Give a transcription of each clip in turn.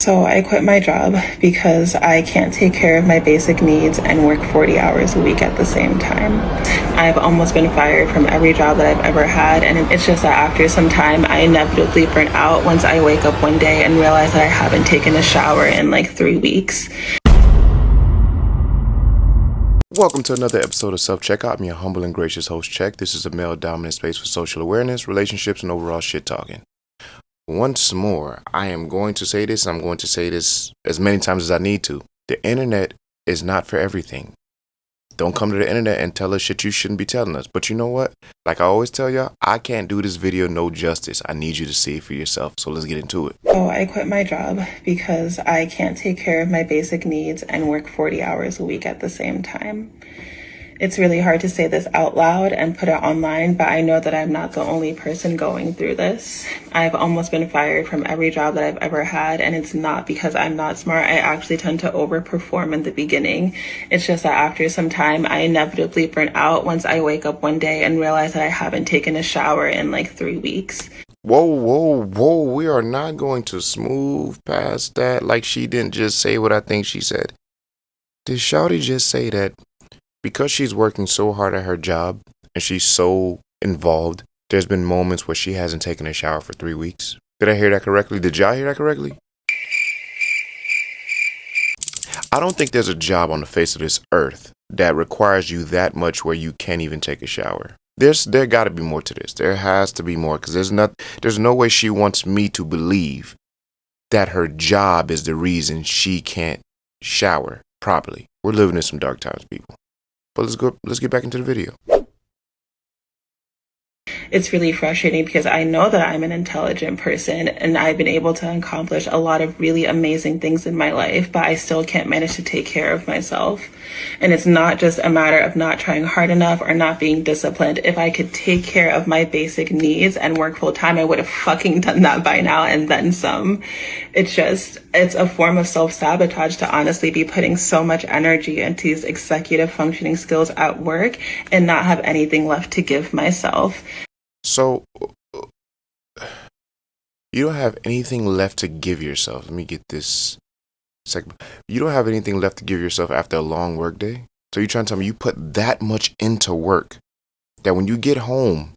So I quit my job because I can't take care of my basic needs and work 40 hours a week at the same time. I've almost been fired from every job that I've ever had, and it's just that after some time, I inevitably burn out once I wake up one day and realize that I haven't taken a shower in like 3 weeks. Welcome to another episode of Self-Checkout. I'm your humble and gracious host, Check. This is a male-dominant space for social awareness, relationships, and overall shit-talking. Once more, I am going to say this, and I'm going to say this as many times as I need to. The internet is not for everything. Don't come to the internet and tell us shit you shouldn't be telling us. But you know what? Like I always tell y'all, I can't do this video no justice. I need you to see it for yourself. So let's get into it. So I quit my job because I can't take care of my basic needs and work 40 hours a week at the same time. It's really hard to say this out loud and put it online, but I know that I'm not the only person going through this. I've almost been fired from every job that I've ever had, and it's not because I'm not smart. I actually tend to overperform in the beginning. It's just that after some time, I inevitably burn out once I wake up one day and realize that I haven't taken a shower in like 3 weeks. Whoa. We are not going to smooth past that like she didn't just say what I think she said. Did Shawty just say that because she's working so hard at her job and she's so involved, there's been moments where she hasn't taken a shower for 3 weeks? Did I hear that correctly? Did y'all hear that correctly? I don't think there's a job on the face of this earth that requires you that much where you can't even take a shower. There got to be more to this. There has to be more, because there's no way she wants me to believe that her job is the reason she can't shower properly. We're living in some dark times, people. But let's get back into the video. It's really frustrating because I know that I'm an intelligent person and I've been able to accomplish a lot of really amazing things in my life, but I still can't manage to take care of myself. And it's not just a matter of not trying hard enough or not being disciplined. If I could take care of my basic needs and work full time, I would have fucking done that by now and then some. It's a form of self-sabotage to honestly be putting so much energy into these executive functioning skills at work and not have anything left to give myself. So, you don't have anything left to give yourself. Let me get this segment. You don't have anything left to give yourself after a long work day? So you're trying to tell me you put that much into work that when you get home,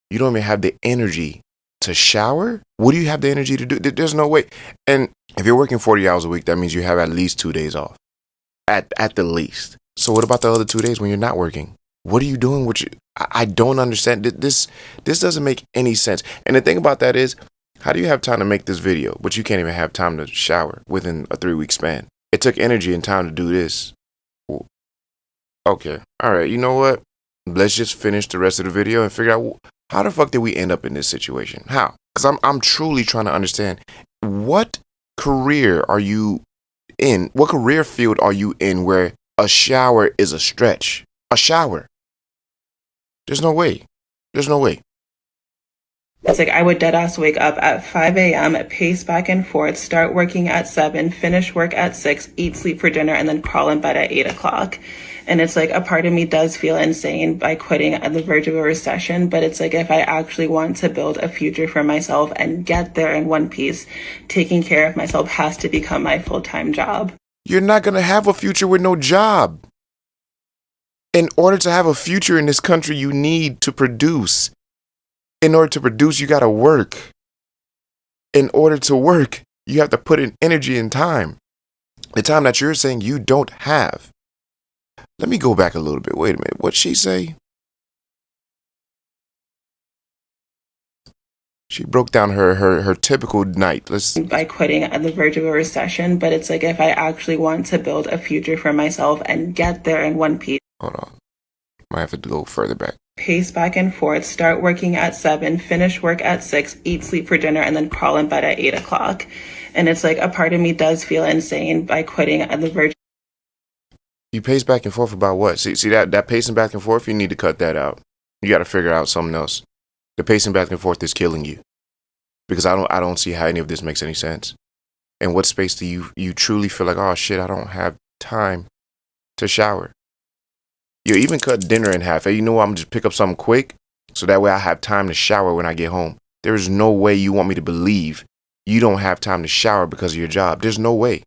you don't even have the energy to shower? What do you have the energy to do? There's no way. And if you're working 40 hours a week, that means you have at least 2 days off. At the least. So what about the other 2 days when you're not working? What are you doing with you? I don't understand. This doesn't make any sense. And the thing about that is, how do you have time to make this video, but you can't even have time to shower within a 3-week span? It took energy and time to do this. Okay. All right. You know what? Let's just finish the rest of the video and figure out how the fuck did we end up in this situation? How? Because I'm truly trying to understand, what career are you in? What career field are you in where a shower is a stretch? A shower. There's no way. There's no way. It's like I would deadass wake up at 5 a.m., pace back and forth, start working at 7, finish work at 6, eat, sleep for dinner, and then crawl in bed at 8 o'clock. And it's like a part of me does feel insane by quitting at the verge of a recession. But it's like if I actually want to build a future for myself and get there in one piece, taking care of myself has to become my full-time job. You're not going to have a future with no job. In order to have a future in this country, you need to produce. In order to produce, you got to work. In order to work, you have to put in energy and time. The time that you're saying you don't have. Let me go back a little bit. Wait a minute. What'd she say? She broke down her typical night. By quitting at the verge of a recession. But it's like if I actually want to build a future for myself and get there in one piece. Hold on. Might have to go further back. Pace back and forth, start working at 7, finish work at 6, eat, sleep for dinner, and then crawl in bed at 8 o'clock. And it's like a part of me does feel insane by quitting at the verge. You pace back and forth about what? See that pacing back and forth? You need to cut that out. You got to figure out something else. The pacing back and forth is killing you. Because I don't see how any of this makes any sense. In what space do you truly feel like, oh shit, I don't have time to shower? You even cut dinner in half. Hey, you know what? I'm going to just pick up something quick so that way I have time to shower when I get home. There is no way you want me to believe you don't have time to shower because of your job. There's no way.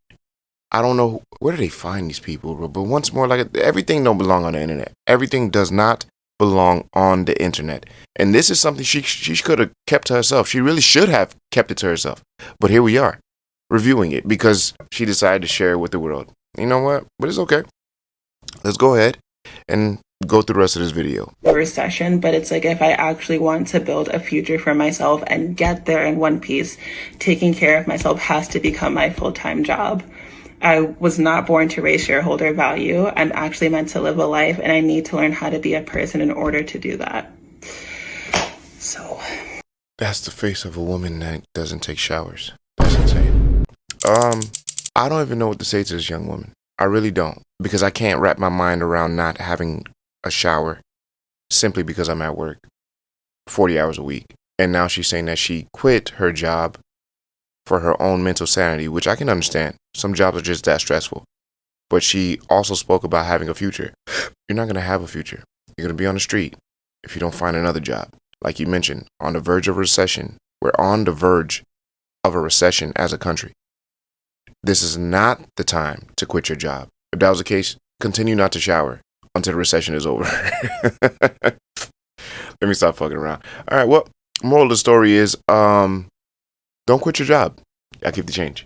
I don't know where do they find these people, bro. But once more, like, everything don't belong on the internet. Everything does not belong on the internet. And this is something she could have kept to herself. She really should have kept it to herself. But here we are, reviewing it because she decided to share it with the world. You know what? But it's okay. Let's go ahead and go through the rest of this video. The recession, but it's like if I actually want to build a future for myself and get there in one piece, taking care of myself has to become my full-time job. I was not born to raise shareholder value. I'm actually meant to live a life, and I need to learn how to be a person in order to do that. So that's the face of a woman that doesn't take showers. That's insane. I don't even know what to say to this young woman. I really don't, because I can't wrap my mind around not having a shower simply because I'm at work 40 hours a week. And now she's saying that she quit her job for her own mental sanity, which I can understand. Some jobs are just that stressful. But she also spoke about having a future. You're not going to have a future. You're going to be on the street if you don't find another job. Like you mentioned, on the verge of a recession. We're on the verge of a recession as a country. This is not the time to quit your job. If that was the case, continue not to shower until the recession is over. Let me stop fucking around. All right, well, moral of the story is, don't quit your job. I keep the change.